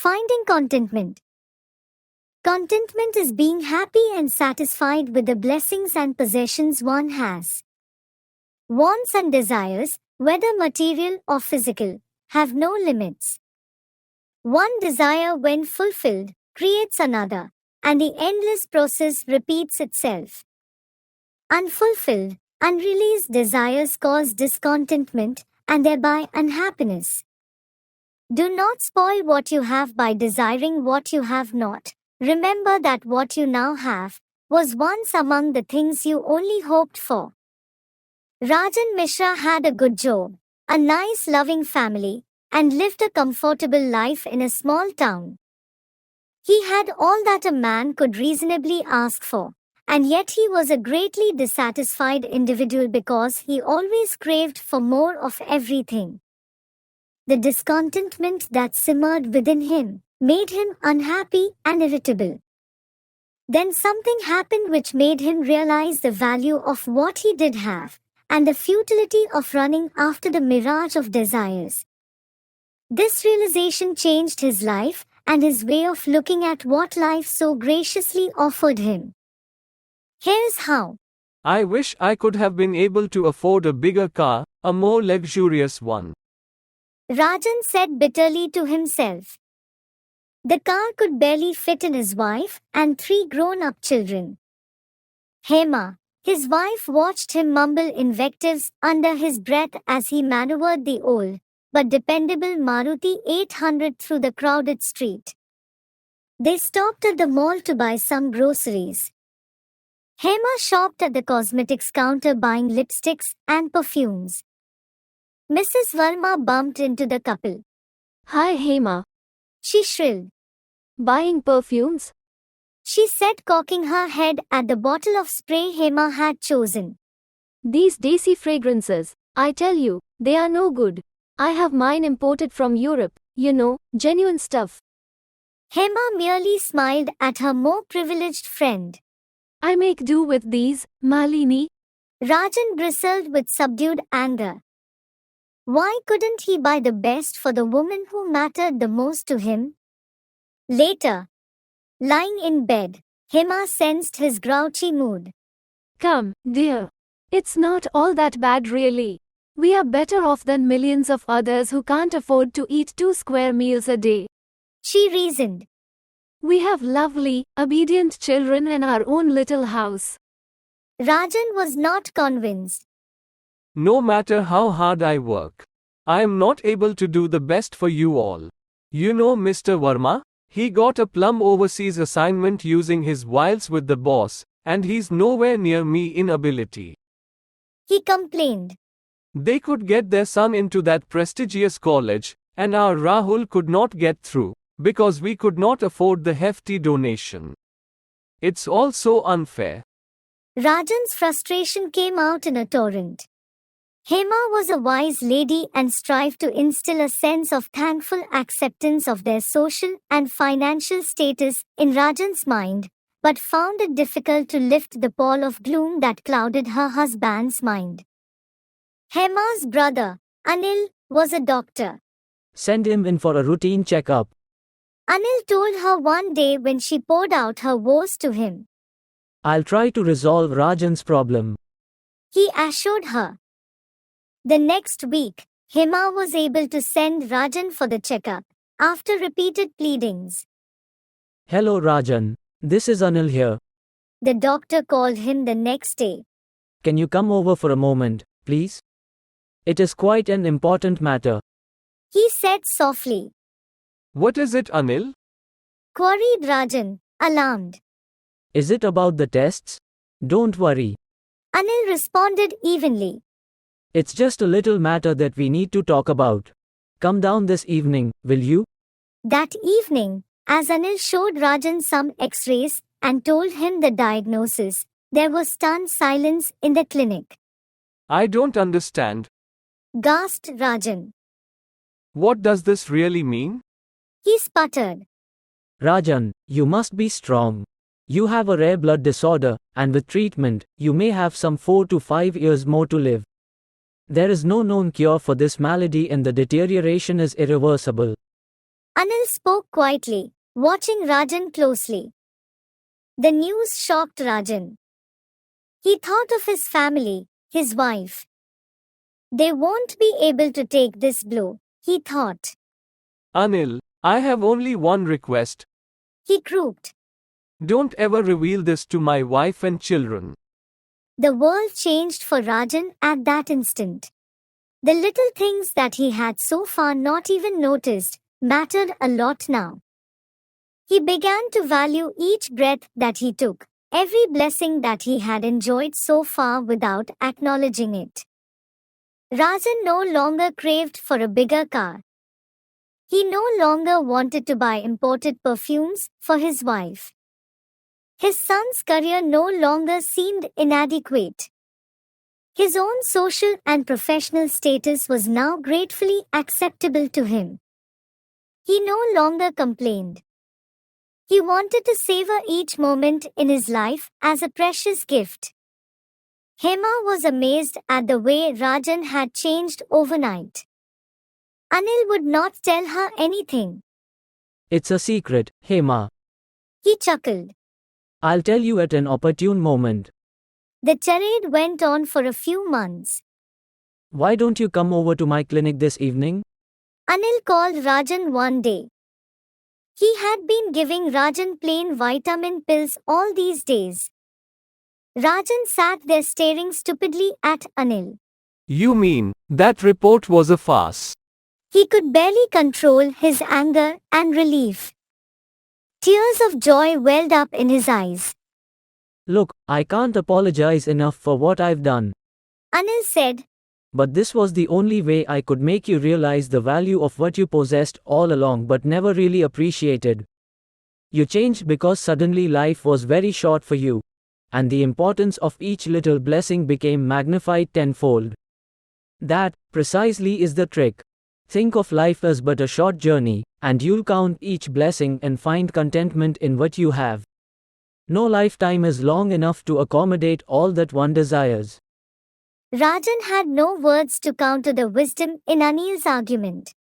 Finding contentment. Contentment is being happy and satisfied with the blessings and possessions one has. Wants and desires, whether material or physical, have no limits. One desire, when fulfilled, creates another, and the endless process repeats itself. Unfulfilled, unreleased desires cause discontentment and thereby unhappiness. Do not spoil what you have by desiring what you have not. Remember that what you now have was once among the things you only hoped for. Rajan Mishra had a good job, a nice loving family, and lived a comfortable life in a small town. He had all that a man could reasonably ask for, and yet he was a greatly dissatisfied individual because he always craved for more of everything. The discontentment that simmered within him made him unhappy and irritable. Then something happened which made him realize the value of what he did have, and the futility of running after the mirage of desires. This realization changed his life and his way of looking at what life so graciously offered him. Here's how. I wish I could have been able to afford a bigger car, a more luxurious one. Rajan said bitterly to himself. The car could barely fit in his wife and 3 grown-up children. Hema, his wife, watched him mumble invectives under his breath as he maneuvered the old but dependable Maruti 800 through the crowded street. They stopped at the mall to buy some groceries. Hema shopped at the cosmetics counter buying lipsticks and perfumes. Mrs. Verma bumped into the couple. Hi Hema. She shrilled. Buying perfumes? She said, cocking her head at the bottle of spray Hema had chosen. These desi fragrances, I tell you, they are no good. I have mine imported from Europe, genuine stuff. Hema merely smiled at her more privileged friend. I make do with these, Malini. Rajan bristled with subdued anger. Why couldn't he buy the best for the woman who mattered the most to him? Later, lying in bed, Hema sensed his grouchy mood. Come, dear. It's not all that bad really. We are better off than millions of others who can't afford to eat 2 square meals a day. She reasoned. We have lovely, obedient children and our own little house. Rajan was not convinced. No matter how hard I work, I am not able to do the best for you all. You know Mr. Verma? He got a plum overseas assignment using his wiles with the boss, and he's nowhere near me in ability. He complained. They could get their son into that prestigious college, and our Rahul could not get through, because we could not afford the hefty donation. It's all so unfair. Rajan's frustration came out in a torrent. Hema was a wise lady and strived to instill a sense of thankful acceptance of their social and financial status in Rajan's mind, but found it difficult to lift the pall of gloom that clouded her husband's mind. Hema's brother, Anil, was a doctor. Send him in for a routine checkup. Anil told her one day when she poured out her woes to him. I'll try to resolve Rajan's problem. He assured her. The next week, Hema was able to send Rajan for the checkup, after repeated pleadings. Hello Rajan, this is Anil here. The doctor called him the next day. Can you come over for a moment, please? It is quite an important matter. He said softly. What is it, Anil? Queried Rajan, alarmed. Is it about the tests? Don't worry. Anil responded evenly. It's just a little matter that we need to talk about. Come down this evening, will you? That evening, as Anil showed Rajan some x-rays and told him the diagnosis, there was stunned silence in the clinic. I don't understand. Gasped Rajan. What does this really mean? He sputtered. Rajan, you must be strong. You have a rare blood disorder, and with treatment, you may have some 4 to 5 years more to live. There is no known cure for this malady and the deterioration is irreversible. Anil spoke quietly, watching Rajan closely. The news shocked Rajan. He thought of his family, his wife. They won't be able to take this blow, he thought. Anil, I have only one request. He croaked. Don't ever reveal this to my wife and children. The world changed for Rajan at that instant. The little things that he had so far not even noticed mattered a lot now. He began to value each breath that he took, every blessing that he had enjoyed so far without acknowledging it. Rajan no longer craved for a bigger car. He no longer wanted to buy imported perfumes for his wife. His son's career no longer seemed inadequate. His own social and professional status was now gratefully acceptable to him. He no longer complained. He wanted to savor each moment in his life as a precious gift. Hema was amazed at the way Rajan had changed overnight. Anil would not tell her anything. It's a secret, Hema. He chuckled. I'll tell you at an opportune moment. The charade went on for a few months. Why don't you come over to my clinic this evening? Anil called Rajan one day. He had been giving Rajan plain vitamin pills all these days. Rajan sat there staring stupidly at Anil. You mean, that report was a farce? He could barely control his anger and relief. Tears of joy welled up in his eyes. Look, I can't apologize enough for what I've done. Anil said, But this was the only way I could make you realize the value of what you possessed all along but never really appreciated. You changed because suddenly life was very short for you, and the importance of each little blessing became magnified tenfold. That, precisely, is the trick. Think of life as but a short journey, and you'll count each blessing and find contentment in what you have. No lifetime is long enough to accommodate all that one desires. Rajan had no words to counter the wisdom in Anil's argument.